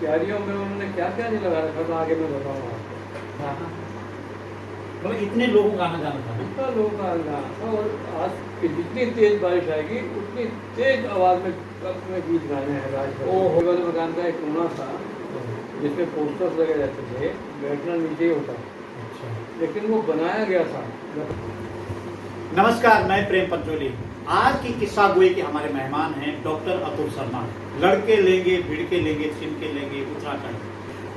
क्यारियों में उन्होंने क्या क्या नहीं लगा रखा था, आगे मैं बताऊँगा आपको। हाँ हाँ, मतलब इतने लोगों का आना जाना था। इतना लोगों का आना था, और आज की जितनी तेज बारिश आएगी उतनी तेज आवाज़ में कब में गीत गाने हैं राजभर। ओहो। वाले मकान का एक कोना था जिसमें पोस्टर्स लगे रहते थे, बैठना नीचे ही होता, अच्छा, लेकिन वो बनाया गया था। नमस्कार, मैं प्रेम पंचोली। आज की किस्सा गोई के हमारे मेहमान हैं डॉक्टर अतुल शर्मा। लड़के लेंगे, भिड़ के लेंगे, छिन के लेंगे।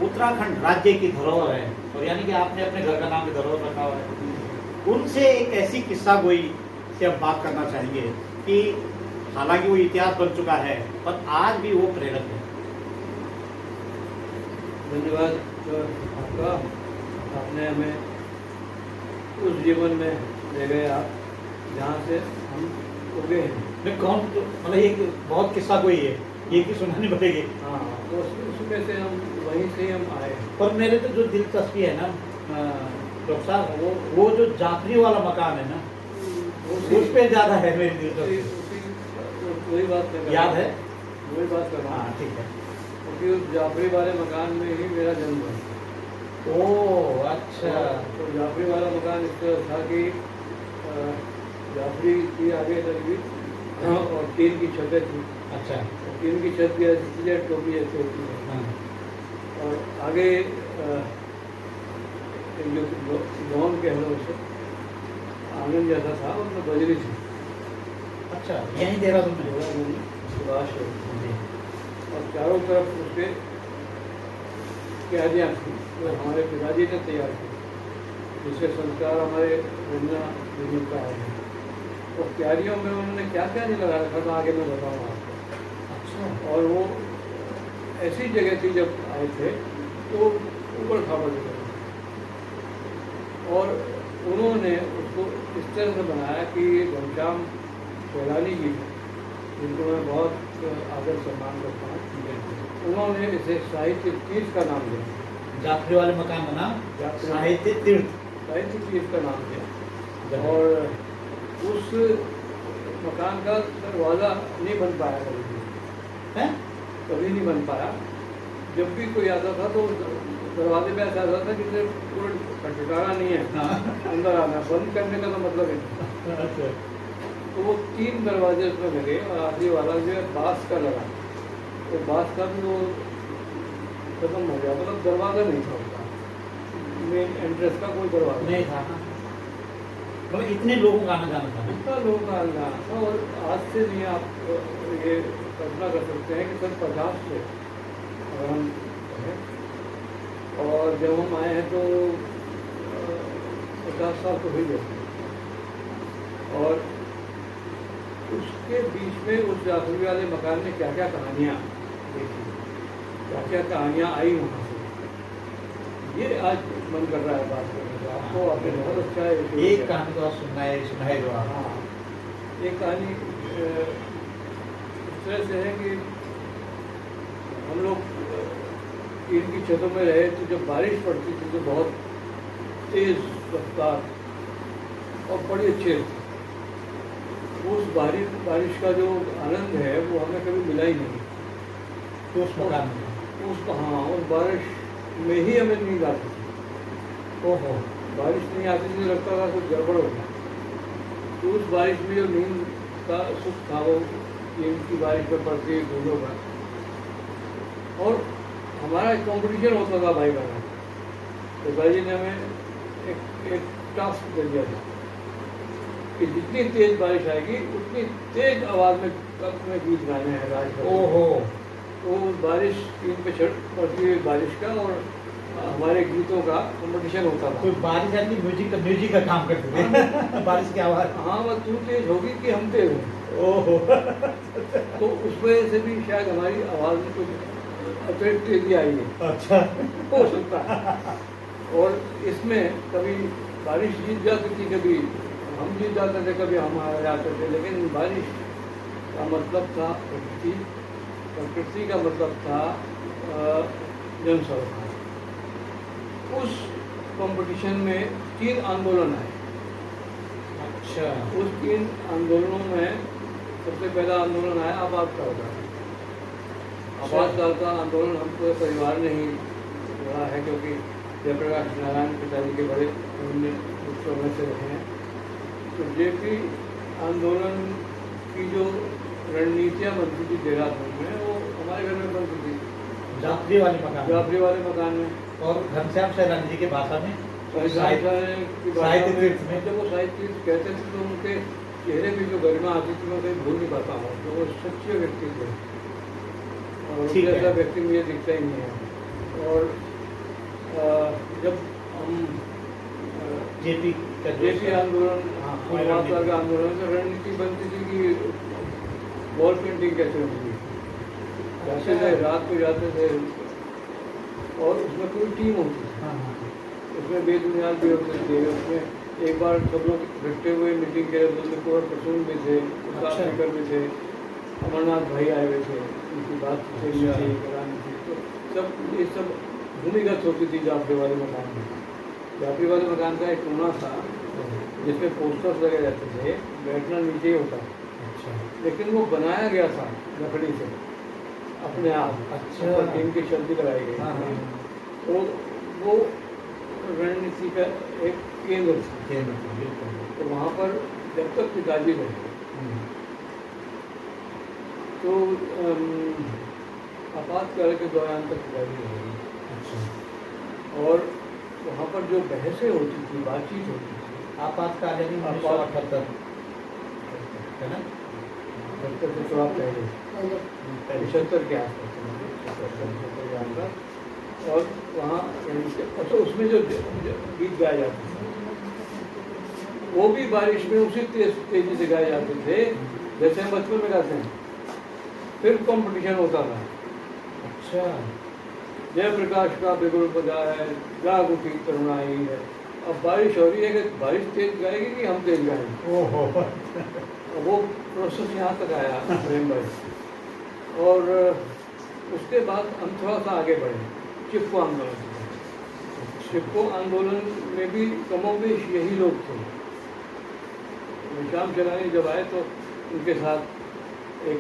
उत्तराखंड राज्य की धरोहर है, और यानी कि आपने अपने घर का नाम भी धरोहर रखा हुआ है। उनसे एक ऐसी किस्सा गोई से अब बात करना चाहेंगे कि हालांकि वो इतिहास बन चुका है, पर आज भी वो प्रेरक है। धन्यवाद आपका, आपने हमें उस जीवन में ले गए आप जहाँ से हम उगे हैं। मैं कौन, मतलब ये बहुत किस्सा कोई है, ये की सुनानी पड़ेगी। हाँ, तो उसमें से हम वहीं से हम आए हैं। पर मेरे तो जो दिलचस्पी है ना डॉक्टर साहब, वो जो जाफरी वाला मकान है ना, उस पे ज्यादा है मेरी दिलचस्पी। वही बात कर याद है? वही बात कर रहा हूँ। हाँ ठीक है। क्योंकि उस जाफरी वाले मकान में ही मेरा जन्म हुआ। ओह अच्छा। तो जाफरी वाला मकान इस तरह था कि जाफरी की आगे लगी और टीन की छतें थी। अच्छा। टीन की छत भी ऐसी चीज़ है, टोपी ऐसी होती है। हाँ। और आगे जो लॉन कह लो उसे, आंगन जैसा था, उसमें बजरी थी। अच्छा, यहीं देहरादून में? सुभाष है। और चारों तरफ उसके क्यारियाँ थी जो हमारे पिताजी ने तैयार की, जिसके संस्कार हमारे रंजना जीवन का आए हैं। और क्यारियों में उन्होंने क्या क्या नहीं लगा रखा था, आगे मैं बताऊँगा आपको। अच्छा। और वो ऐसी जगह थी, जब आए थे तो ऊबड़ खाबड़ जगह थी, और उन्होंने उसको इस तरह से बनाया कि घनश्याम सैलानी जी, जिनको मैं बहुत आदर सम्मान करता हूँ, उन्होंने इसे साहित्य तीर्थ का नाम दिया। जाफरी वाले मकान का नाम साहित्य तीर्थ, साहित्य तीर्थ का नाम दिया। और उस मकान का दरवाज़ा नहीं बन पाया कभी भी, है? कभी नहीं बन पाया। जब भी कोई आता था तो दरवाजे पे ऐसा आता था कि कोई खटखटाना नहीं है, हाँ। अंदर आना, बंद करने का तो मतलब है। अच्छा। तो वो 3 दरवाजे उसमें लगे, और आखिरी वाला जो है बांस का लगा, तो बांस का भी वो खत्म हो गया, मतलब दरवाज़ा नहीं था उसका, मेन एंट्रेंस का कोई दरवाज़ा नहीं था। मतलब इतने लोगों का आना जाना था। इतना लोगों का आना था। और आज से नहीं, आप ये कल्पना कर सकते हैं कि सन 50 से अगर हम कहें, और जब हम आए हैं तो 50 साल तो हो ही गए। और उसके बीच में उस जाफरी वाले मकान में क्या क्या कहानियाँ देखी, क्या क्या कहानियाँ आई वहाँ से, ये आज मन कर रहा है बात करने का। आपको आपने बहुत अच्छा है एक कहानी तो आप सुनाए जो आप। हाँ, एक कहानी इस तरह से है कि हम लोग टीन की छतों में रहे, तो जब बारिश पड़ती थी तो बहुत तेज़ रफ्तार और बड़ी अच्छी लगती। उस बारिश का जो आनंद है वो हमें कभी मिला ही नहीं। तो उस मकान में उस बारिश में ही हमें नींद आती थी। ओहो। बारिश नहीं आती थी, लगता था कुछ गड़बड़ हो गया। तो उस बारिश में जो नींद का सुख था, वो नींद की बारिश में पड़ती बूंदों का। और हमारा एक कॉम्पिटिशन होता था भाई बहन। तो भाई ने हमें एक टास्क दे दिया था कि जितनी तेज बारिश आएगी उतनी तेज आवाज़ में कब में गीत गाने हैं राजभर। ओहो। तो बारिश टीम पे छट पड़ती हुई बारिश का, और हमारे गीतों का कंपटीशन होता था। कोई बारिश आती म्यूजिक का काम करते थे। बारिश की आवाज़। हाँ, वह तू तेज होगी कि हम तेज हों। ओहो। तो उस वजह से भी शायद हमारी आवाज़ में कुछ अतिरिक्त तेजी आई है, अच्छा। हो सकता है। और इसमें कभी बारिश जीत जाती थी, कभी हम जीत जाते थे, कभी हम हार जाते थे। लेकिन बारिश का मतलब था प्रकृति, प्रकृति का मतलब था जन सरोकार। उस कंपटीशन में 3 आंदोलन आए। अच्छा। उस 3 आंदोलनों में सबसे पहला आंदोलन आया आबाद का होगा। आपातकाल का आंदोलन हम पूरे परिवार ने ही लड़ा है, क्योंकि जयप्रकाश नारायण पिताजी के बड़े उनने उस समय से रहे हैं। तो जेपी आंदोलन की जो रणनीतियाँ बनती थी देहरादून में, वो हमारे घर में बनती थी, जाफरी वाले मकान, जाफरी वाले मकान में। और घनश्याम सैलानी जी की भाषा में साहित्य तीर्थ में जब वो साहित्य तीर्थ कहते थे तो उनके चेहरे में जो गरिमा आती थी मैं कहीं भूल नहीं पाता हूँ। तो वो सच्चे व्यक्ति थे और उनके ऐसा व्यक्ति मुझे दिखता ही नहीं है। और जब हम जेपी आंदोलन, का आंदोलन में रणनीति बनती थी कि वॉल पेंटिंग कैसे होगी, जाते थे रात को जाते थे और उसमें पूरी टीम होती थी, उसमें बेदुनियाल भी होते थे। उसमें एक बार सब लोग इकट्ठे हुए मीटिंग के लिए पूरा प्रसून में थे, उत्तर में थे, अमरनाथ भाई आए हुए थे, उनकी बात करानी थी। तो सब ये सब भूमिगत होती थी जाफरी वाले मकान में। जाफरी वाले मकान का एक कोना था जिसमें पोस्टर्स लगे रहते थे, बैठना नीचे ही होता, लेकिन वो बनाया गया था लकड़ी से अपने आप। अच्छा, टीम की शब्द लगाई गई। तो वो रणनीति का एक केंद्र था। तो वहाँ पर जब तक पिताजी रहे तो आपातकाल के दौरान तक पिताजी रहे। और वहाँ पर जो बहसें होती थी, बातचीत होती थी, आपातकाल यानी 1978 है ना, 70 से थोड़ा पहले 75 के आसपास। और वहाँ अच्छा उसमें जो गीत गाए जाते थे वो भी बारिश में उसी तेजी से गाए जाते थे जैसे हम बचपन में गाते हैं। फिर कंपटीशन होता था। अच्छा, जयप्रकाश का बिगुल बजा है, जाग उठी तरुणाई है। अब बारिश हो रही है कि बारिश तेज गाएगी कि हम तेज गाएंगे। वो प्रोसेस यहाँ तक आया प्रेम भाई। और उसके बाद हम थोड़ा सा आगे बढ़े चिपको आंदोलन। चिपको आंदोलन में भी कमोबेश यही लोग थे। घनश्याम सैलानी जब आए तो उनके साथ एक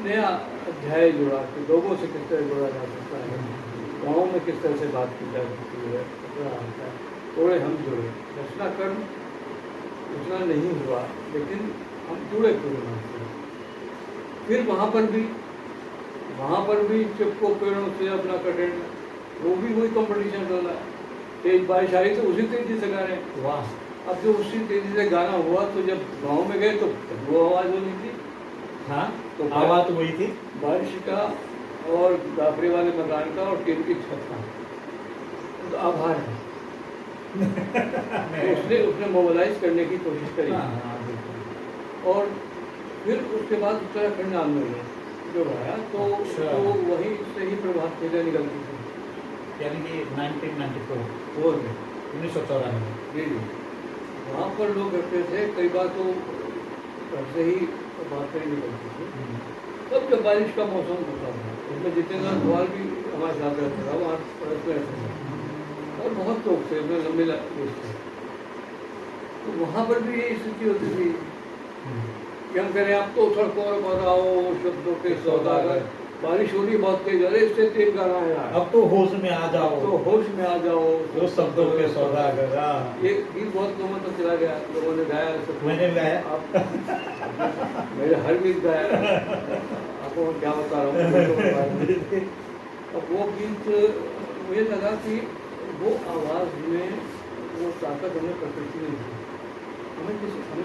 नया अध्याय जुड़ा कि लोगों से किस तरह जुड़ा जा सकता है, गाँव में किस तरह से बात की जा सकती है। थोड़े हम जुड़े, रचना कर्म उतना नहीं हुआ लेकिन हम जुड़े पूरे मन से। फिर वहाँ पर भी चिपको पेड़ों से अपना कटें, वो भी वही कंपटीशन चला। तेज बारिश आई तो उसी तेजी से गा रहे। वाह, अब जो उसी तेजी से गाना हुआ तो जब गांव में गए तो वो आवाज़ होनी थी। हाँ, तो आवाज़ वही थी बारिश का और जाफरी वाले मकान का और टीम की छत का। तो आभार है। तो उसने मोबिलाइज करने की कोशिश करी। और फिर उसके बाद उत्तराखंड आंदोलन जो आया तो वहीं से ही प्रभात फेरियाँ निकलती थी, यानी कि 1994 में 1994 जी। वहाँ पर लोग रहते थे, कई बार तो घर से ही बात करी निकलती थी। तब जब बारिश का मौसम होता था उसमें जितेंद्र सवाल भी हमारे साथ रहता था, वहाँ पड़ोस में रहते थे और बहुत लोग थे, उसमें लंबे लिस्ट थे। तो वहाँ पर भी यही स्थिति होती थी कि हम कह रहे हैं अब तो सड़कों पर बताओ शब्दों के सौदागर, बारिश हो रही बहुत तेज, अरे इससे तेज गाना है यार, अब तो होश में आ जाओ, तो होश में आ जाओ, वो शब्दों के सौदागर। ये गीत बहुत लोगों तक चला गया, लोगों ने गाया। मैंने गाया, मेरे हर गीत गाया, आपको क्या बता रहा हूँ। अब वो गीत मुझे लगा कि वो आवाज़ में वो ताकत हमें प्रकृति ने दी। हमें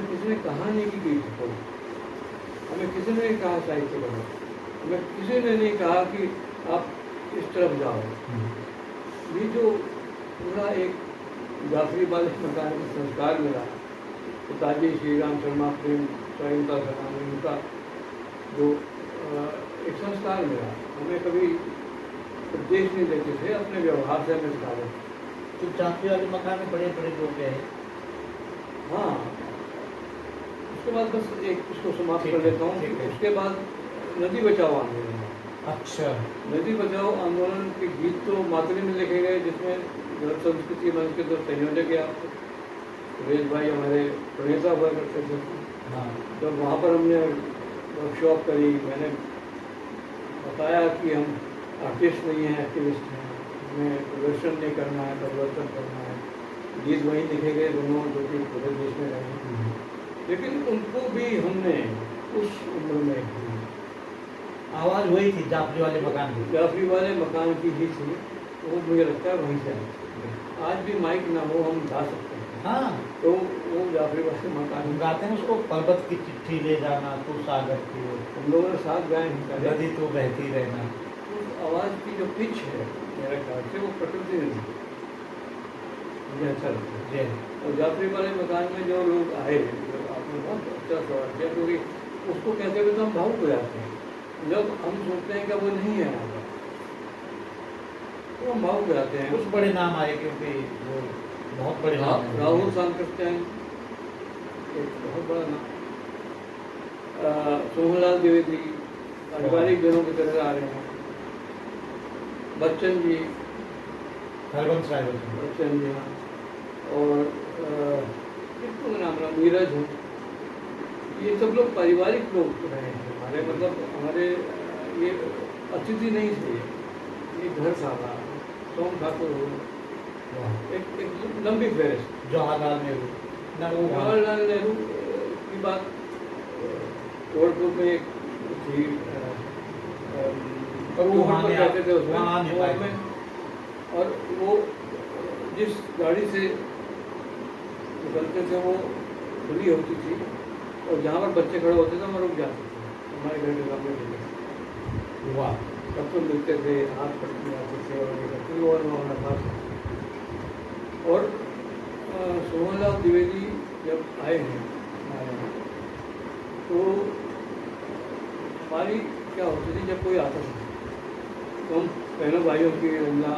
किसी ने कहा नहीं कि गीत को, हमें किसी ने नहीं कहा साहित्य करो, हमें किसी ने नहीं कहा कि आप इस तरफ जाओ। ये जो पूरा एक जाफरी वाले मकान का संस्कार मिला, पिताजी श्री राम शर्मा प्रेम स्वयंता शर्मा, उनका जो एक संस्कार मिला, हमें कभी उपदेश नहीं देते थे, अपने व्यवहार से हमें सिखाते थे। तो जाफरी वाले मकान में बड़े बड़े लोग गए। हाँ, उसके बाद बस एक इसको समाप्त कर लेता हूँ। उसके बाद नदी बचाओ आंदोलन। अच्छा, नदी बचाओ आंदोलन के गीत तो मातरी में लिखे गए, जिसमें जल संस्कृति मंच के 2 संयोजक या सुरेश भाई हमारे प्रणेता हुआ करते थे। हाँ, जब वहाँ पर हमने वर्कशॉप करी, मैंने बताया कि हम आर्टिस्ट नहीं हैं, एक्टिविस्ट हैं, हमें प्रदर्शन नहीं करना है, परिवर्तन करना है। गीत वहीं लिखे गए दोनों जो कि पूरे देश में रहे, लेकिन उनको भी हमने उस उम्र में आवाज वही थी जाफरी वाले मकान की। जाफरी वाले मकान की ही थी, वो मुझे लगता है वहीं से आई। आज भी माइक ना हो हम गा सकते हैं, हाँ तो वो जाफरी वाले मकान हम गाते हैं उसको, पर्वत की चिट्ठी ले जाना तू सागर की ओर, हम लोगों ने साथ गाए हैं पहले। नदी तो बहती रहना। उस आवाज़ की जो पिच है मेरे ख्याल से वो प्रकृति ने दी, मुझे अच्छा लगता है। जय और जाफरी वाले मकान में जो लोग आए, जो आपने बहुत अच्छा सवाल किया, क्योंकि उसको कहते हुए तो हम भावुक हो जाते हैं जब हम सोचते हैं कि वो नहीं है यहाँ पर, तो हम भावुक हो जाते हैं। कुछ बड़े नाम आए क्योंकि वो बहुत बड़े नाम हैं। राहुल सांकृत्यायन एक बहुत बड़ा नाम, सोहनलाल द्विवेदी पारिवारिक दिनों की तरह आ रहे हैं, बच्चन जी, हरबंस राय बच्चन। बच्चन जी, हाँ, और किसको नाम रहा, नीरज हो, ये सब लोग पारिवारिक लोग रहे हैं हमारे, मतलब हमारे ये अतिथि नहीं थे, ये घर साहबा सोम ठाकुर हो, एक लंबी फहरिस्त। जवाहरलाल नेहरू, जवाहरलाल नेहरू की बात गोरखपुर में एक थी, और वो वहाँ नहीं कहते थे वहाँ नहीं पाए। उसमें, और वो जिस गाड़ी से निकलते थे वो खुली होती थी, और जहाँ पर बच्चे खड़े होते थे वहाँ रुक जाते थे, हमारे घर के सामने खुले। वाह, तब तो मिलते थे, हाथ पटके जाते थे और ये करते थे, और वहाँ खास। और सोहनलाल द्विवेदी जब आए हैं हमारे यहाँ, तो हमारी क्या होती थी, जब कोई आता था तो हम बहनों भाइयों की रंजना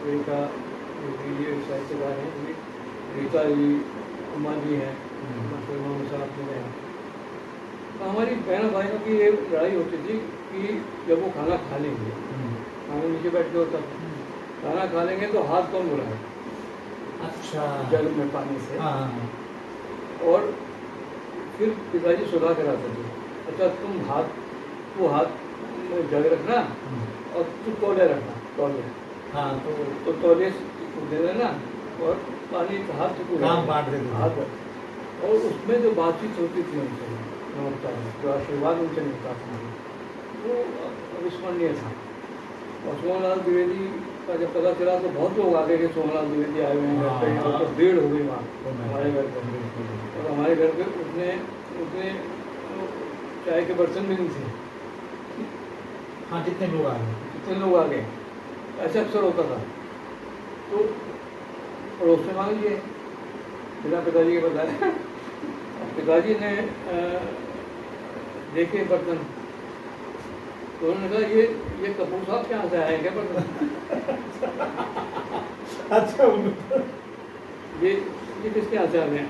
रेखा, ये साहित्यकार हैं, रीता जी, अम्मा जी हैं, साहब जी हैं, तो हमारी बहनों भाइयों की ये लड़ाई होती थी कि जब वो खाना खा लेंगे, खाना नीचे बैठ के होता था, खाना खा लेंगे तो हाथ कौन बुलाए, अच्छा जल में पानी से, हाँ और फिर पिताजी सुधा कराते थे, अच्छा तुम वो हाथ में जग रखना और तू तौले रखना, तौले, हाँ तो तौले से दे देना और पानी का हाथ से पूरा काम बांट देते थे। हाथ, और उसमें जो बातचीत होती थी उनसे, नमस्ता जो आशीर्वाद उनसे मिलता था, वो अविस्मरणीय था। और सोहनलाल द्विवेदी का जब पता चला तो बहुत लोग आ गए कि सोहनलाल द्विवेदी आए हुए हैं घर पे, और तो भीड़ हो गई वहाँ हमारे घर पर, और हमारे घर पे उतने चाय के बर्तन भी नहीं थे, हाँ जितने लोग आ गए। जितने लोग आ गए, ऐसे अक्सर होता था। तो पड़ोस से मांग लिए बिना पिताजी के बताया, पिताजी ने देखे बर्तन, तो उन्होंने कहा ये कपूर साहब के यहाँ से आए क्या बर्तन? अच्छा ये किसके यहाँ से आए हैं?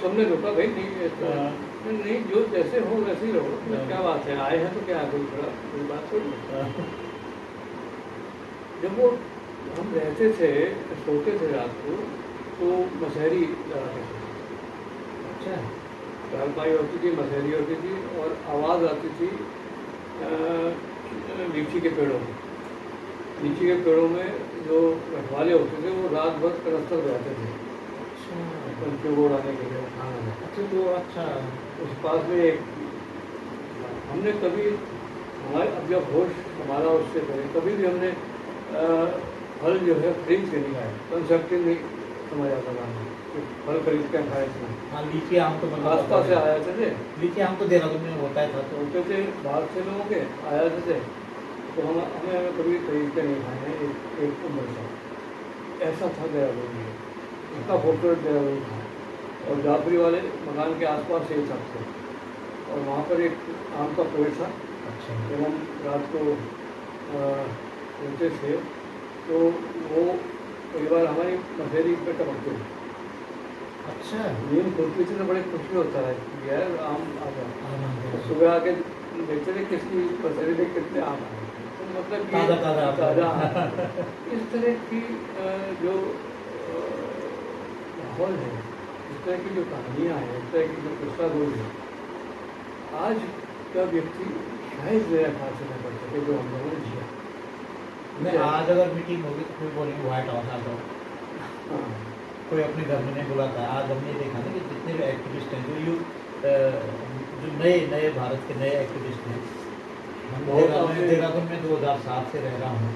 सबने रोका, भाई नहीं जो जैसे हो वैसे ही रहो, क्या बात है, आए हैं तो क्या है, कोई बात थोड़ी। जब वो हम रहते थे, सोते थे रात को, तो मसहरी लगाते थे, अच्छा चारपाई होती थी, मसहरी होती थी, और आवाज़ आती थी लीची के पेड़ों में। लीची के पेड़ों में जो रखवाले होते थे वो रात भर कनस्तर बजाते थे, पंछियों को उड़ाने के लिए, खाना में। अच्छा तो अच्छा उस पास में एक, हमने कभी हमारे अब जब होश हमारा उससे पहले कभी भी हमने फल जो है खरीद के नहीं खाए, कंसेप्टिव नहीं समझ आता था, फल खरीद के खाए थे। हाँ लीची आम तो मतलब आसपास से आया थे, लीची आम तो देहरादून में होता है था, तो होते थे बाहर से लोगों के आया थे, तो हमें कभी खरीद के नहीं खाए हैं एक उम्र का, ऐसा था देहरादून में, इतना खूबसूरत देहरादून था। और जाफरी वाले मकान के आसपास एक था, और वहाँ पर एक आम का पेड़ था। अच्छा जब हम रात को सोते थे तो वो कई बार हमारी मसहरी पर टपकते थे। अच्छा नींद खुलती थी तो बड़े खुशी होता है कि यार आम आ गया, हाँ, सुबह आके देखते थे किसकी मसहरी में कितने आम आए, तो मतलब कि ताज़ा इस तरह की जो माहौल है, इस तरह की जो कहानियाँ हैं, इस तरह की जो किस्सा गोई है, आज का व्यक्ति जायज़ मेरा ख्याल से न कर सके जो हम लोगों ने जिया। नहीं, आज अगर मीटिंग होगी तो कोई बोलेंगे व्हाइट हाउस आ जाओ, हाँ, कोई अपने घर में नहीं बुलाता है। आज हमने देखा ना कि जितने भी एक्टिविस्ट हैं, जो नए नए भारत के नए एक्टिविस्ट हैं, हम बहुत मैं आपने- देहरादून में 2007 से रह रहा हूँ,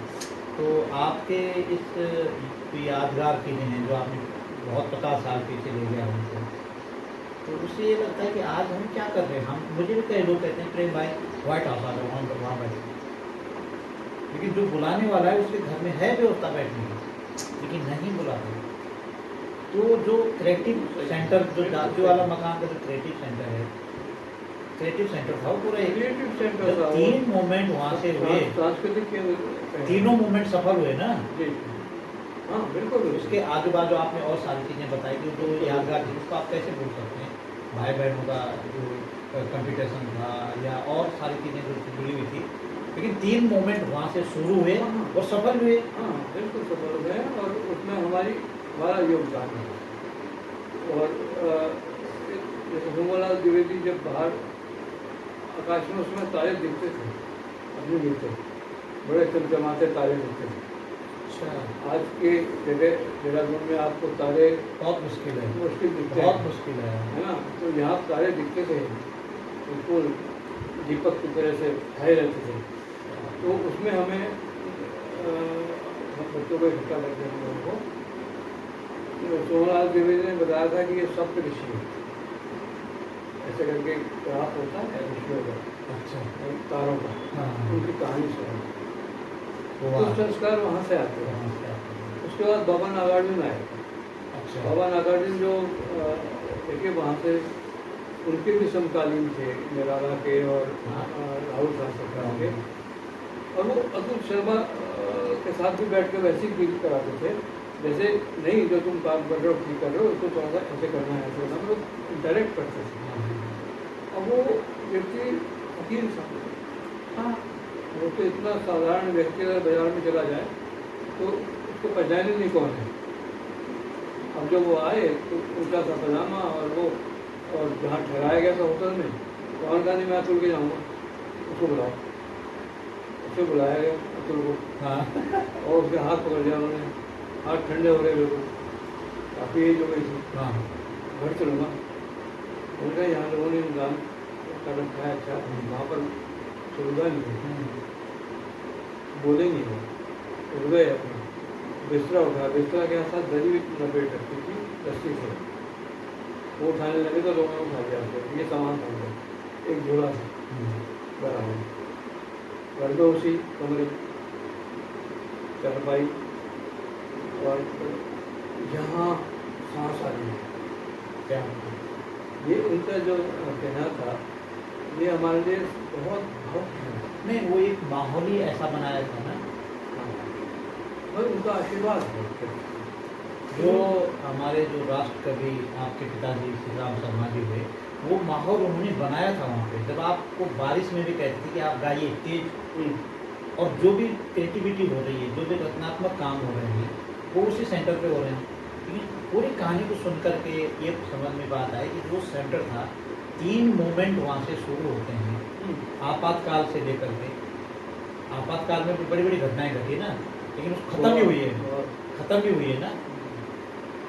तो आपके इस यादगार चीज़ें हैं जो आपने बहुत 50 साल पीछे ले गया हमसे, तो उससे ये लगता है कि आज हम क्या कर रहे हैं। हम मुझे भी कई लोग कहते हैं प्रेम भाई व्हाइट हाउस आ जाओ, वहाँ बैठे, लेकिन जो बुलाने वाला है उसके घर में है व्यवस्था बैठने की, लेकिन नहीं बुलाते। तो जो क्रिएटिव सेंटर, जो जाति वाला मकान का जो क्रिएटिव सेंटर है, क्रिएटिव सेंटर था वो पूरा एक क्रिएटिव सेंटर जब था वो। 3 मूवमेंट वहाँ से हुए, सांस्कृतिक केंद्र। तीनों मूवमेंट सफल हुए ना, जी, हाँ बिल्कुल। उसके आजू बाजू आपने और सारी चीज़ें बताई कि जो यादगार थी उसको आप कैसे भूल सकते हैं। भाई बहनों का जो कंपटीशन था या और सारी चीज़ें जो जुड़ी हुई थी, लेकिन 3 मूवमेंट वहाँ से शुरू हुए और सफल हुए। हाँ बिल्कुल सफल हुए हैं और उसमें हमारा योगदान है। और जैसे सोमलाल द्विवेदी जब बाहर आकाश में उसमें तारे दिखते थे, अभी दिखते बड़े चमचमाते तारे दिखते थे। अच्छा, आज के जगह देहरादून में आपको तारे बहुत मुश्किल है, मुश्किल दिखते बहुत हैं, मुश्किल है। है ना। तो यहाँ तारे दिखते थे, बिल्कुल दीपक की तरह से छाए रहते थे। तो उसमें हमें हम बच्चों को इकट्ठा करते हैं हम लोगों को। सोमलाल द्विवेदी ने बताया था कि ये सप्त ऋषि है, ऐसे करके ग्राफ होता है ऋषियों का, अच्छा, तारों का, हाँ, उनकी कहानी सुना। वो तो संस्कार वहाँ से आते हैं। वहाँ से आते हैं। उसके बाद बाबा नागार्जुन आए। अच्छा, बाबा नागार्जुन जो देखिए वहाँ से उनके भी समकालीन थे, निराला के और हाँ। राहुल शास्त्री के। और वो अतुल शर्मा के साथ भी बैठ कर वैसी फील कराते थे जैसे नहीं जो तुम काम कर रहे हो ठीक कर रहे हो, इसको थोड़ा सा ऐसे करना है, ऐसे करना, मतलब डायरेक्ट करते थे। अब वो व्यक्ति फकीर था। हाँ, वो तो इतना साधारण व्यक्ति अगर बाजार में चला जाए तो उसको पहचाने नहीं कौन है। अब जब वो आए तो ऊँचा सा पजामा और जहाँ ठहराया गया था होटल में, तो और कहा नहीं मैं अतुल के जाऊँगा, उसको बुलाओ। उसे बुलाया गया अतुल को, हाँ, और उसके हाथ पकड़ लिया उन्होंने, हाथ ठंडे हो गए बिल्कुल, काफ़ी एज हो गई थी। हाँ, घर चलूँगा, उनका यहाँ लोगों ने इंतजाम कर रखा है, अच्छा वहाँ पर सुविधा नहीं है, बोले नहीं है, उठ गए अपना बिस्तरा उठा, बिस्तरा के साथ दरी भी लपेट रखी थी रस्सी से, वो उठाने लगे तो लोगों ने उठा लिया उसको, ये सामान था उनका, एक झोला था बराबर, घर में उसी कमरे चारपाई, और यहाँ सांस आ रही है। क्या ये उनका जो कहना था ये हमारे लिए बहुत बहुत है। नहीं, वो एक माहौल ही ऐसा बनाया था ना, और उनका आशीर्वाद है। जो हमारे जो राष्ट्र कवि आपके पिताजी श्री राम शर्मा जी हुए, वो माहौल उन्होंने बनाया था वहाँ पे। जब आपको बारिश में भी कहते थे कि आप गाइए तेज, और जो भी क्रिएटिविटी हो रही है, जो भी रचनात्मक काम हो रहे हैं, वो उसी सेंटर पे हो रहे हैं। लेकिन पूरी कहानी को सुन करके ये समझ में बात आई कि जो सेंटर था, 3 मूवमेंट वहाँ से शुरू होते हैं, आपातकाल से लेकर के। आपातकाल में भी बड़ी बड़ी घटनाएं घटी ना, लेकिन उस खत्म भी हुई है, खत्म भी हुई है ना।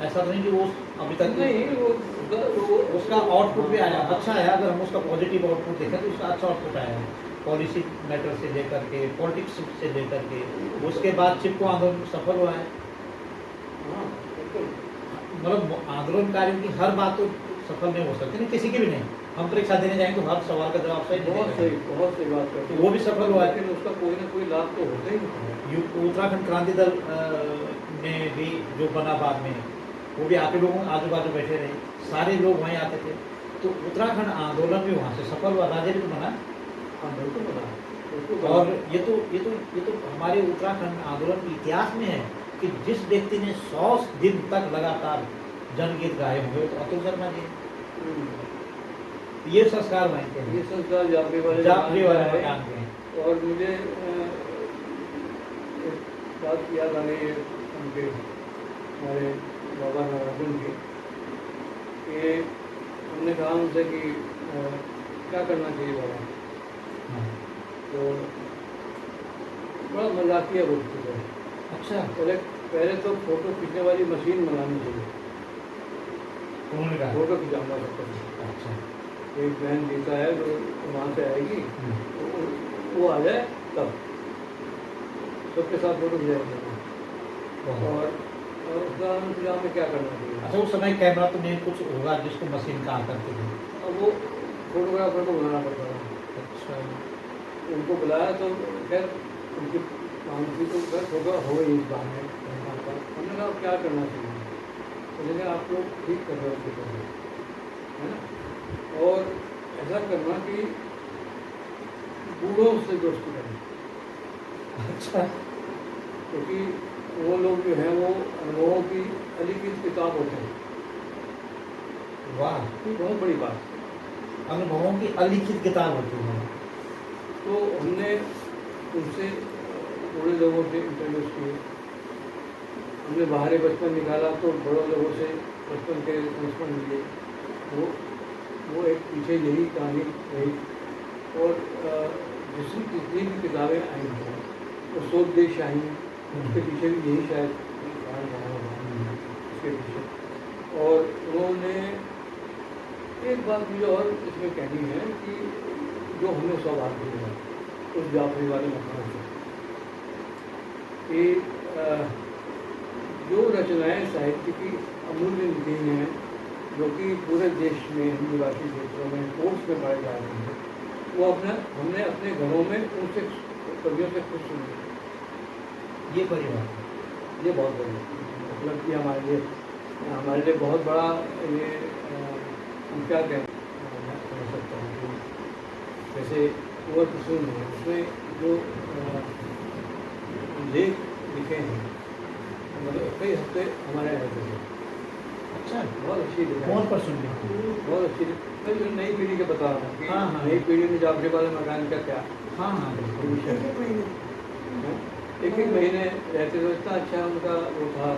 ऐसा तो नहीं कि वो अभी तक नहीं, वो उसका आउटपुट भी आया, अच्छा आया। अगर हम उसका पॉजिटिव आउटपुट देखें तो उसका अच्छा आउटपुट आया है, पॉलिसी मैटर से लेकर के, पॉलिटिक्स से लेकर के। उसके बाद चिपको आंदोलन सफल हुआ है। हाँ, बिल्कुल। मतलब आंदोलनकारियों की हर बात तो सफल नहीं हो सकती, नहीं किसी की भी नहीं। हम परीक्षा देने जाएंगे तो हर सवाल का जवाब सही नहीं बहुत दे सही, सकते। बहुत सही बात करते तो वो भी सफल हुआ है। लेकिन उसका कोई ना कोई लाभ तो होता ही नहीं। उत्तराखंड क्रांति दल ने भी जो बना बाद में, वो भी आप ही लोगों आजू बाजू बैठे रहे, सारे लोग वहीं आते थे। तो उत्तराखंड आंदोलन भी वहाँ से सफल हुआ, राज्य भी तो बना। हाँ बिल्कुल बना, बिल्कुल बना। और ये तो हमारे उत्तराखंड आंदोलन के इतिहास में है कि जिस व्यक्ति ने 100 दिन तक लगातार जनगीत गाए होंगे तो अतुल शर्मा जी। ये संस्कार वहीं के हैं, ये संस्कार जापरी वाले जाफरी वाले है। मकान के हैं। और मुझे एक बात याद आ गई है उनके, हमारे बाबा नागार्जुन की, कि हमने कहा उनसे कि क्या करना चाहिए बाबा, हाँ, तो बड़ा मजाकिया वक्त है। अच्छा, पहले तो फोटो खींचने वाली मशीन बनानी चाहिए, उन्होंने कहा फोटो खिंचाऊंगा सबको। अच्छा। एक बहन जीता है जो वहाँ से आएगी, वो आ जाए तब सबके साथ फोटो खिंचाएंगे। और उसका इंतजाम में क्या करना चाहिए? अच्छा, उस समय कैमरा तो नहीं कुछ होगा जिसको मशीन कहा करते थे। अब वो फोटोग्राफर को बुलाना पड़ता था। अच्छा, उनको बुलाया तो खैर उनकी मांग थी तो खैर फोटो हो गई इस बार में। हमने कहा क्या करना चाहिए? तो लेकिन आप लोग ठीक कर रहे हो फोटो, है ना? और ऐसा करना कि बूढ़ों से दोस्ती करें, अच्छा, क्योंकि वो लोग जो हैं वो अनुभवों की अलिखित किताब होते हैं। वाह, ये बहुत बड़ी बात है। अनुभवों की अलिखित किताब होती है। तो हमने उनसे बूढ़े लोगों से इंटरव्यूज किए, हमने बाहरी बचपन निकाला तो बड़ों लोगों से बचपन के संस्मरण लिए। वो एक पीछे यही कहानी रही। और जितनी भी किताबें आई हैं वो स्वदेश आई, उसके पीछे भी यही शायद कारण रहा होगा उसके पीछे। और उन्होंने एक बात मुझे और इसमें कहनी है कि जो हमें सौभाग्य मिला उस जाफरी वाले मकान से कि जो रचनाएं साहित्य की अमूल्य निधि हैं, जो कि पूरे देश में हिंदी भाषी क्षेत्रों में कोर्स में पढ़ाई जा रही हैं, वो हमने अपने घरों में उनसे कवियों से खुश सुनी। ये परिवार ये बहुत बड़ी मतलब कि हमारे लिए बहुत बड़ा ये हम क्या कहें, मैं समझ सकता हूँ कि जैसे कुंवर कुसुम है, उसमें जो लेख लिखे हैं मतलब कई हफ्ते हमारे यहाँ रहते थे। अच्छा, बहुत अच्छी लिखा है, कौन पर सुन लिया? बहुत अच्छी मैं जो नई पीढ़ी के बता रहा हूँ कि हाँ, हाँ। नई पीढ़ी में जाफरी वाले मकान का क्या हाँ हाँ, बिल्कुल। विषय है। एक एक महीने रहते थे, इतना अच्छा उनका वो था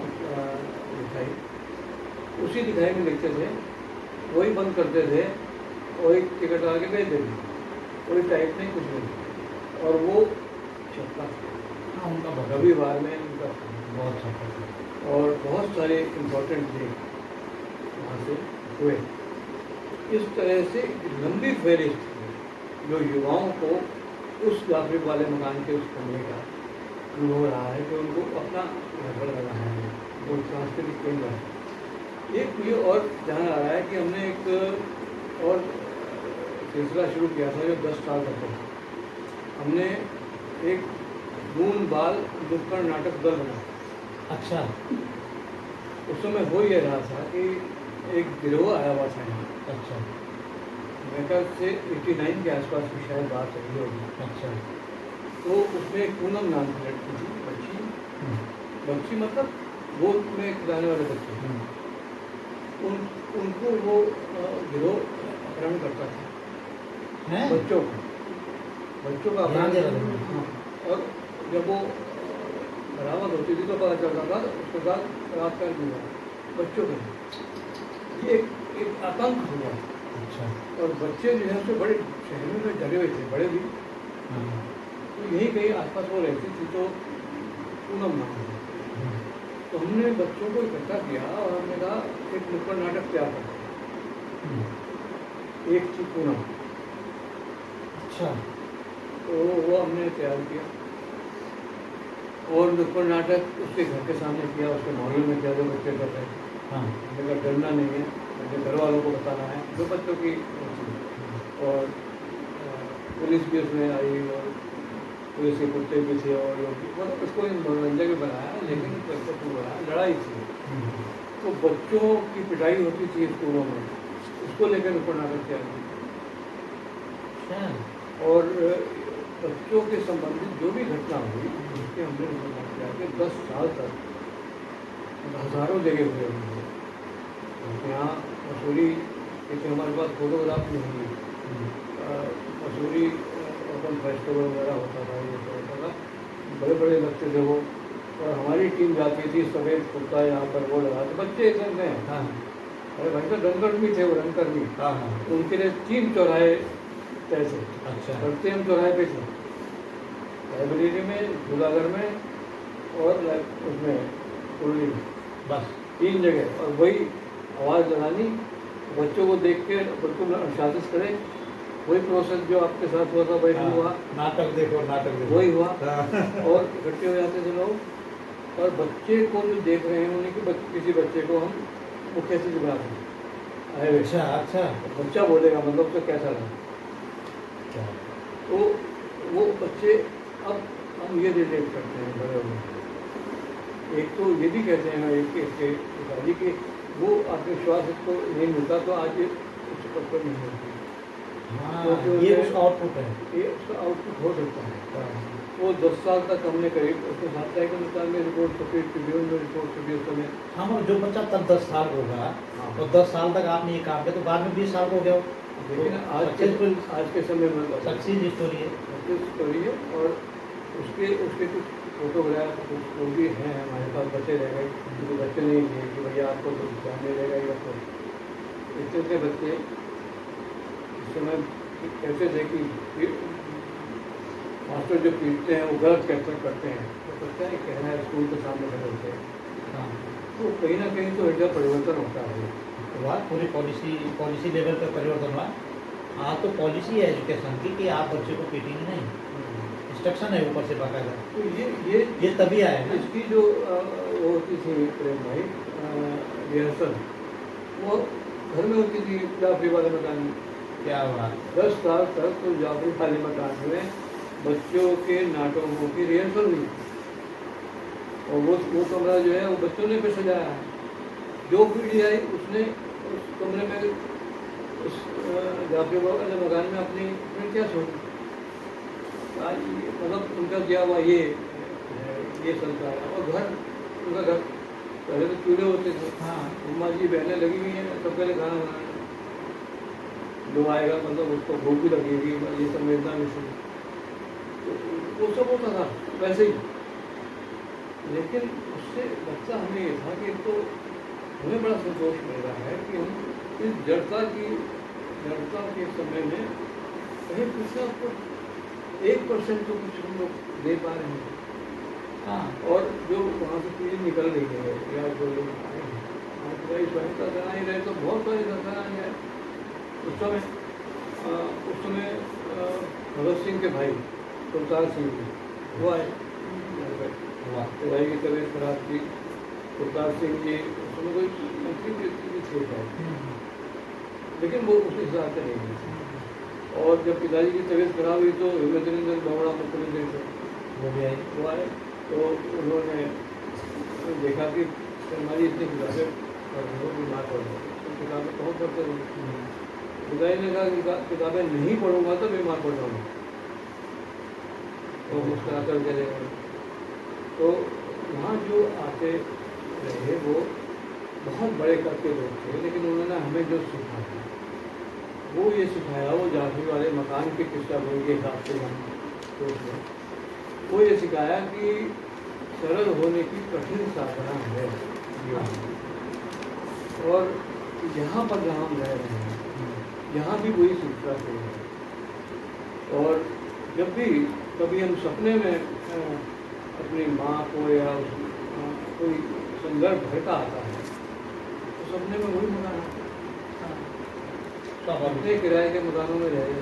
लिखाई। उसी लिखाई में लिखते थे, वही बंद करते थे, वही टिकट लगा के भेज देते, कोई टाइप नहीं कुछ नहीं। और वो छपता हाँ, उनका बहुत रविवार में उनका बहुत सफल है। और बहुत सारे इम्पोर्टेंट लेख वहाँ से हुए। इस तरह से लंबी फहरिस्त थी जो युवाओं को उस जाफरी वाले मकान के उस कमरे का अनुभव रहा है कि उनको अपना घर लगा है, वो सांस्कृतिक केंद्र है। एक मुझे और ध्यान आ रहा है कि हमने एक और सिलसिला शुरू किया था जो 10 साल तक था। हमने एक बूंद बाल नुक्कड़ नाटक दल बनाया। अच्छा, उस समय हो ये रहा था कि एक गिरोह आया हुआ था यहाँ। अच्छा, मेरे ख्याल से 89 के आसपास की शायद बात रही होगी। अच्छा। तो उसमें पूनम नाम की लड़की थी, बच्ची मतलब वो में खिलाने वाले बच्चे, उनको वो गिरोह अपहरण करता था। हैं? बच्चों का ध्यान दे अपहरण। रहे हैं। और जब वो बरामद होती थी तो पता चलता था उसके साथ बलात्कार भी हुआ बच्चों के। ये एक आतंक हुआ। अच्छा, और बच्चे जो है उससे बड़े शहरों में डरे हुए थे, बड़े भी। हाँ, तो यहीं कहीं आसपास वो रहती थी, तो पूनम नाम है। तो हमने बच्चों को इकट्ठा किया और हमने कहा एक नुक्कड़ नाटक तैयार करें। एक थी पूनम, अच्छा, तो वो हमने तैयार किया और नुक्कड़ नाटक उसके घर के सामने किया, उसके मोहल्ले में किया जो बच्चे कर रहे थे। हाँ, हमने कहा डरना नहीं है, अपने घर वालों को बताना है, जो बच्चों की और पुलिस भी उसमें आई और पुलिस के कुत्ते भी थे और लोग भी, मतलब उसको मनोरंजन भी बनाया, लेकिन बच्चों को बनाया, लड़ाई थी। तो बच्चों की पिटाई होती थी स्कूलों में, उसको लेकर नुक्कड़ नाटक किया अच्छा, और बच्चों के संबंधित जो भी घटना हुई उसके हमने नुक्कड़ नाटक किया कि 10 साल तक हज़ारों जगह हुए होंगे। यहाँ मसूरी क्योंकि हमारे पास फोटोग्राफ नहीं हुई, मसूरी ओपन फेस्टिवल वगैरह होता था, ये सब होता था, बड़े बड़े लगते थे वो। और हमारी टीम जाती थी, सफ़ेद कुर्ता यहाँ पर वो लगा, तो बच्चे एक संग हैं। हाँ, अरे भाई तो डंगर भी थे, वो रंकर भी। हाँ, हाँ, उनके लिए 3 चौराहे तय थे, अच्छा, बढ़ते हम चौराहे पे थे। लाइब्रेरी में, झूलाघर में और उसमें कुर्ली में, बस 3 जगह। और वही आवाज़ लगानी, बच्चों को देख के बच्चों में अनुशासित करें। वही प्रोसेस जो आपके साथ हुआ था, वही हुआ, नाटक देखो नाटक देखो, वही हुआ। हाँ। और इकट्ठे हो जाते थे लोग, और बच्चे को जो देख रहे हैं उन्हीं के किसी बच्चे को हम मुख्य से बुलाते हैं, आए हुए। अच्छा अच्छा, बच्चा बोलेगा मतलब तो कैसा लगा, तो वो बच्चे अब हम ये रिलेट करते हैं बड़े हुए। एक तो ये भी कहते हैं एक के पिताजी कि वो आत्मविश्वास को नहीं मिलता तो आज ये उच्च पद पर नहीं होती। हाँ, तो ये उसका आउटपुट है। ये उसका आउटपुट हो सकता है। वो 10 साल तक हमने करीब उसके साथ है कि अनुसार में रिपोर्ट छपी, ट्रिब्यून में रिपोर्ट छपी उस समय। हाँ, मगर जो बच्चा तब 10 साल का होगा और 10 साल तक आपने ये काम किया तो बाद में 20 साल का हो गया। लेकिन आज के समय में सक्सेस स्टोरी है, स्टोरी है। और उसके कुछ फोटोग्राफ कुछ वो भी हैं हमारे पास, बचे रह गए क्योंकि बच्चे नहीं लिए कि भैया आपको तो ध्यान नहीं रहेगा या तो इतने बच्चे इस समय कहते थे कि मास्टर जो पीटते हैं वो गलत कैसे करते हैं, तो बच्चा ही कहना है स्कूल के सामने खड़े होते हैं। हाँ, तो कहीं ना कहीं तो हृदय परिवर्तन होता है। हुआ पूरी पॉलिसी लेवल पर परिवर्तन हुआ। हाँ, तो पॉलिसी है एजुकेशन की कि आप बच्चे को पीटेंगे नहीं, इंस्ट्रक्शन है ऊपर से बाकायदा। तो ये तभी आया है ना। इसकी जो वो होती थी प्रेम भाई रिहर्सल, वो घर में होती थी जाफरी वाले मकान में। क्या हुआ? 10 साल तक तो जाफरी वाले मकान में बच्चों के नाटकों की रिहर्सल हुई, और वो कमरा जो है वो बच्चों ने फिर सजाया है। जो पीढ़ी आई उसने उस कमरे में उस जाफरी वाले मकान में अपनी क्या सोची, आज मतलब उनका क्या हुआ ये संस्कार है। और घर उनका घर पहले तो चूल्हे होते थे। हाँ, अम्मा जी बहनें लगी हुई हैं, सब पहले खाना बनाना, जो आएगा मतलब उसको भूख भी लगेगी, ये संवेदना भी शुरू, तो वो सब होता था वैसे ही। लेकिन उससे बच्चा हमें ये था कि तो हमें बड़ा संतोष मिल रहा है कि हम इस जड़ता के समय में कहीं कुछ ना कुछ 1% तो कुछ हम लोग दे पा रहे हैं। हाँ, और जो वहाँ से चीज़ें निकल रही है या जो लोग आए हैं, आज भाई स्वयंता करा ही रहे तो बहुत सारी सरकार है। उस समय भगत सिंह के भाई सुल्तान सिंह जी वो आए, भाई की तबीयत खराब थी। सुल्तान सिंह जी उस समय कोई मंत्री भी थे शायद, लेकिन वो उस हिसाब से नहीं थी। और जब पिताजी की तबीयत खराब हुई तो हिम्मतनंदन बावड़ा मुख्यमंत्री थे, वो आए। तो उन्होंने देखा कि हमारी इतनी किताबें पढ़ रहे हो, बीमार पड़ रहे हो, तो किताबें कौन पढ़ते हो। पिताजी ने कहा कि किताबें नहीं पढ़ूंगा तो बीमार पड़ जाऊँगा, तो मुस्कुरा कर चले गए। तो वहाँ जो आते रहे वो बहुत बड़े करके लोग थे, लेकिन उन्होंने हमें जो सिखाया वो ये सिखाया, वो जाफरी वाले मकान के किस्सा बोल के हिसाब से हम सोच रहे, वो ये सिखाया कि सरल होने की कठिन साधना है जीवन। और यहाँ पर जहाँ हम रह रहे हैं यहाँ भी वही शिक्षा से है। और जब भी कभी हम सपने में अपनी माँ को या कोई संदर्भ घर का आता है तो सपने में वही मकान आता है। अपने किराए के मकानों में रहे,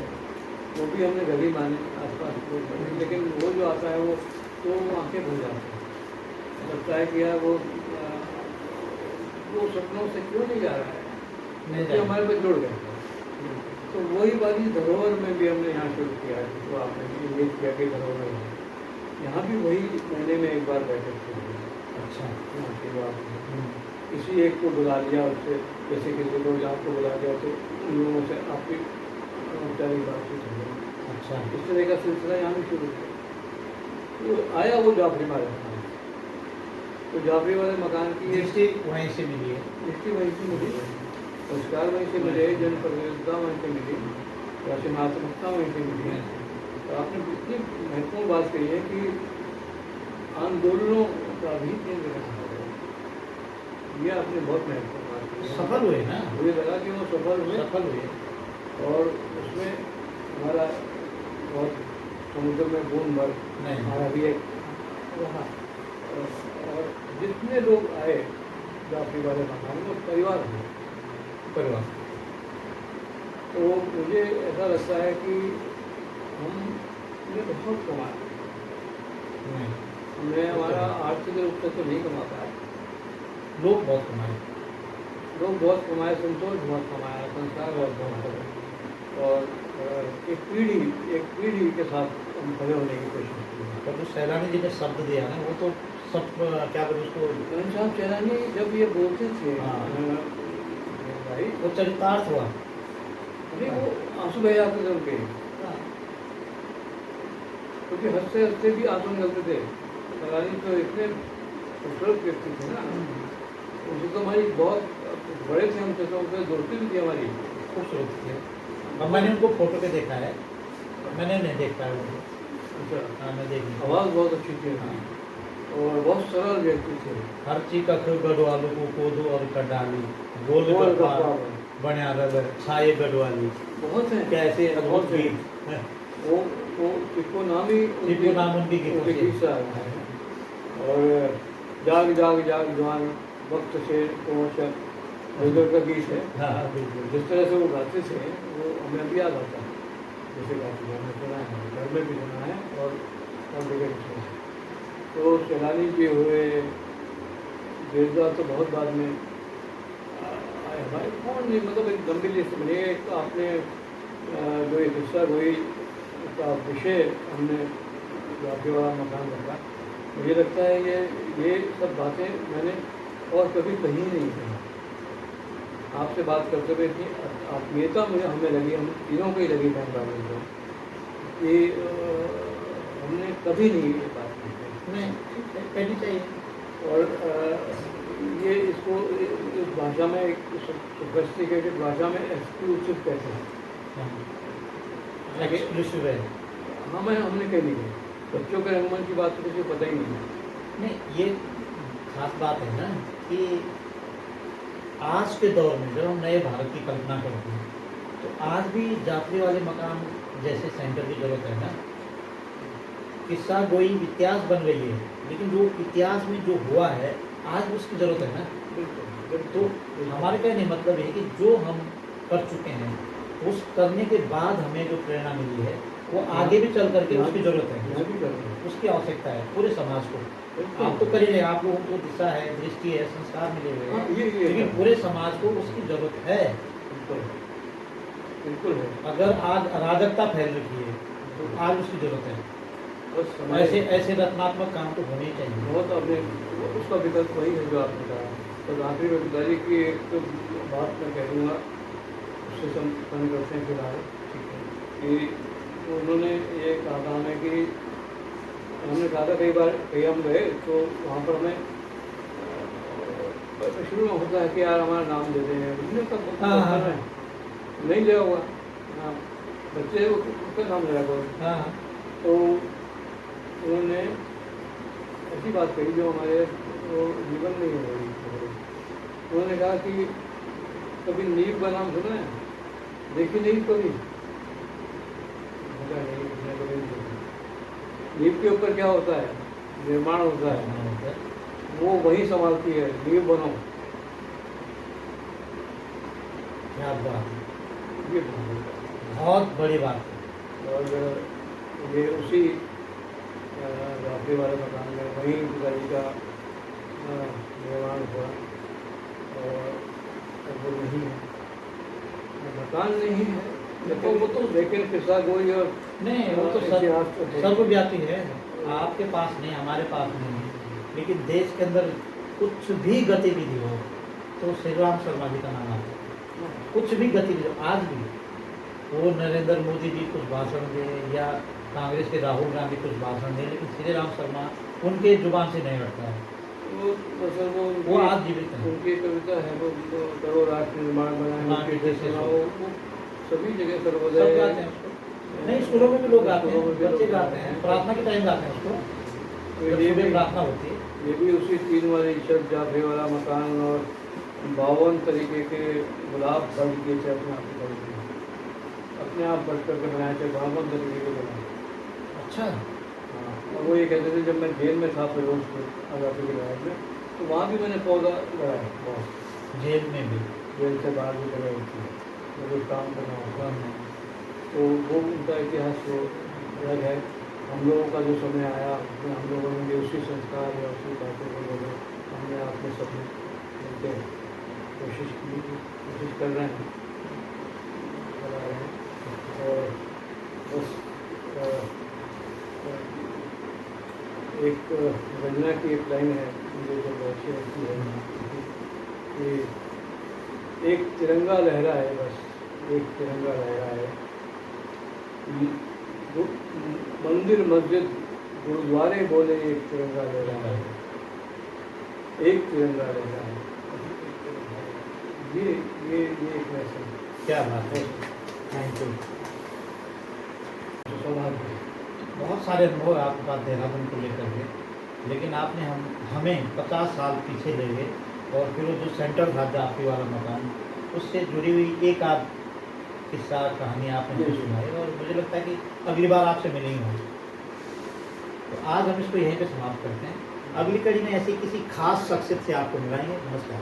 वो भी हमने घर ही माने आसपास कोई, लेकिन वो जो आता है वो तो आंखें भर जाती है। लगता है कि यार वो सपनों से क्यों नहीं जा रहा है, जो हमारे पे जुड़ गए। तो वही वाली धरोहर में भी हमने यहाँ शुरू किया है, तो आपने उम्मीद किया कि धरोहर है, यहाँ भी वही महीने में एक बार बैठक शुरू हुई। अच्छा, यहाँ की बात किसी एक को बुला लिया, उससे जैसे किसी को आपको बुला लिया तो उन लोगों से आपकी औपचारिक बातचीत हो गई। अच्छा, इस तरह का सिलसिला यहाँ भी शुरू किया। तो आया वो जाफरी वाले मकान, तो जाफरी वाले मकान की दृष्टि वहीं से मिली है, दृष्टि वहीं से मिली, संस्कार वहीं से मिले, जन प्रतिनिधिता वहीं से मिली, रचनात्मकता वहीं से मिली। तो आपने इतनी महत्वपूर्ण बात कही है कि आंदोलनों का भी केंद्र रहा है, ये आपने बहुत महत्वपूर्ण बात की। सफल हुए ना, मुझे लगा कि वो सफल हुए, और उसमें हमारा बहुत समुद्र में बूंद भर नहीं। हमारा भी एक रहा। और जितने लोग आए जाफरी वाले मकान में परिवार है। परिवार तो मुझे ऐसा लगता है कि हमने बहुत कमाया। नहीं, हमने हमारा आर्थिक रूप से तो नहीं कमा पाया, लोग बहुत कमाए। लोग बहुत कमाए, संतोष बहुत कमाया, संस्कार बहुत कमाया। और एक पीढ़ी के साथ हम खड़े होने की कोशिश की। और जो सैलानी जी ने शब्द दिया ना, वो तो सब क्या बोले उसको, करण साहब सैलानी जब ये बोलते थे हाँ। भाई, वो चरितार्थ हुआ। अरे वो आंसू बह जाते थे उनके, हाँ। क्योंकि हंसते हंसते भी आंसू निकलते थे। सैलानी तो इतने खूबसूरत व्यक्ति थे ना, उनसे तो हमारी बहुत बड़े थे, हमसे तो उनसे दोस्ती भी थी हमारी। खूबसूरत थे। और मैंने उनको फोटो पे देखा है, मैंने नहीं देख पाया उनको। अच्छा, हाँ, मैं देख ली। आवाज़ बहुत अच्छी थी हाँ। और बहुत सरल व्यक्ति थे। हर चीज का गढ़वालू को कोदो और कडालू गोल गोल गप्पा गप्पा बने रगर छाए गढ़वाली बहुत है, कैसे बहुत है। गीत हैं। वो टिप्पो नाम ही टिप्पो नाम उनकी गीतों से। गीत से आया है। और जाग जाग जाग जवान वक्त से पहुँच गुजर का गीत है। हाँ, बिल्कुल। जिस तरह से वो गाते थे वो हमें अभी याद आता है, जैसे गाते थे हमने सुना है, घर में भी सुना है और जगह भी सुना है। तो सैलानी जी हुए, देवदास तो बहुत बाद में आए हमारे, कौन नहीं, मतलब एक लंबी लिस्ट बनी है। एक आपने जो एक हिस्सा हुई का विषय हमने जाफरी वाला मकान रखा। मुझे लगता है ये सब बातें मैंने और कभी कहीं नहीं कही। आपसे बात करते हुए इतनी आत्मीयता मुझे हमें लगी, हम तीनों को ही लगी बहन भाइयों को, कि हमने कभी नहीं ये बात की। नहीं, कहनी चाहिए। और ये इसको इस भाषा में, एक सोफिस्टिकेटेड भाषा में एक्सक्लूसिव कहते हैं। एक्सक्लूसिव है। हाँ, हमने कही नहीं कही। बच्चों के रंगमंच की बात तो किसी को पता ही नहीं है। नहीं, ये खास बात है ना कि आज के दौर में जब हम नए भारत की कल्पना करते हैं तो आज भी जाफरी वाले मकान जैसे सेंटर की जरूरत है ना। किस्सा गोई इतिहास बन गई है, लेकिन जो इतिहास में जो हुआ है आज उसकी जरूरत है ना। तो हमारे कहने मतलब है कि जो हम कर चुके हैं उस करने के बाद हमें जो प्रेरणा मिली है वो आगे भी चल करके उसकी जरूरत है, उसकी आवश्यकता है पूरे समाज को। आप तो कर ही रहे, आप लोगों को दिशा है, दृष्टि है, संस्कार मिले हुए हैं, लेकिन पूरे समाज को उसकी जरूरत है। बिल्कुल है। अगर आज अराजकता फैल रही है तो आज उसकी जरूरत है। ऐसे रचनात्मक काम तो होने ही चाहिए। बहुत आपने उसका विकल्प वही है जो आपने कहा। तो आखिरी वफादारी की एक तो बात मैं कह दूँगा, उससे संपन्न करते हैं फिलहाल, कि उन्होंने ये कहा था हमें कि हमने कहा था कई हम गए तो वहाँ पर हमें शुरू में होता है कि यार हमारा नाम दे दें, उसने सब नहीं लिया हुआ। हाँ, बच्चे उसका नाम लिया हुआ। हाँ, तो उन्होंने ऐसी बात कही जो हमारे वो जीवन में ही हो रही थी। उन्होंने कहा कि कभी नींव का नाम सुना है? देखी नहीं कभी? नहीं, उसने कभी नहीं देखा। नींव के ऊपर क्या होता है? निर्माण होता है, वो वही संभालती है। नींव बनो, क्या बात है, ये बहुत बड़ी बात है। और ये उसी जाफरी वाले मकान में वहीं पिताजी का निर्माण हुआ। और वो नहीं है, मकान नहीं है, लेकिन वो तो लेकिन किस्सा गोई और नहीं, वो तो इतिहास तो है। सर्वव्यापी है। आपके पास नहीं, हमारे पास नहीं है, लेकिन देश के अंदर कुछ भी गतिविधि हो तो श्री राम शर्मा जी का नाम आता है। कुछ भी गतिविधि आज भी, वो नरेंद्र मोदी जी कुछ भाषण दें या कांग्रेस के राहुल गांधी कुछ भाषण दें, लेकिन श्री राम शर्मा उनके जुबान से नहीं हटता है। वो आज जीवित है। उनकी कविता है, वो करो राष्ट्र निर्माण बनाए, वो सभी जगह सर्वोदय सब गाते हैं उसको। नहीं, स्कूलों में भी लोग गाते हैं, बच्चे गाते हैं, प्रार्थना के टाइम गाते हैं उसको, जब सुबह प्रार्थना होती है। ये भी उसी 3 वाली छत, जाफरी वाला मकान और 52 तरीके के गुलाब बढ़ किए थे अपने आप बढ़ करके बनाए थे, 52 तरीके के बनाए। अच्छा। हाँ, और वो ये कहते थे जब मैं जेल में था फिरोजपुर आज़ादी के बाद में, तो वहाँ भी मैंने पौधा लगाया बहुत। जेल में भी? जेल से बाहर भी लगाई थी, तो कुछ काम करना होता हाँ। तो वो उनका इतिहास वो अलग है। हम लोगों का जो समय आया उसमें हम लोगों ने भी उसी संस्कार या उसी बातों को लोगों हमने अपने सब मिलके कोशिश कर रहे हैं, करा रहे हैं। और बस एक रंजना की एक लाइन है मुझे जो बहुत अच्छी लगती है कि एक तिरंगा लहरा है, बस एक तिरंगा लहरा है। मंदिर मस्जिद गुरुद्वारे बोले एक तिरंगा लहरा है, एक तिरंगा लहरा है। ये एक मैसेज। क्या बात है, थैंक यू। समाज में बहुत सारे अनुभव आपके पास देहरादून को लेकर के, लेकिन आपने हमें 50 साल पीछे ले गए और फिर वो जो सेंटर था जाफी वाला मकान, उससे जुड़ी हुई एक आध किस्सा कहानी आपने मुझे सुनाई और मुझे लगता है कि अगली बार आपसे मिलेंगे हम। तो आज हम इसको यहीं पे समाप्त करते हैं। अगली कड़ी में ऐसी किसी खास शख्सियत से आपको मिलाएंगे। नमस्कार।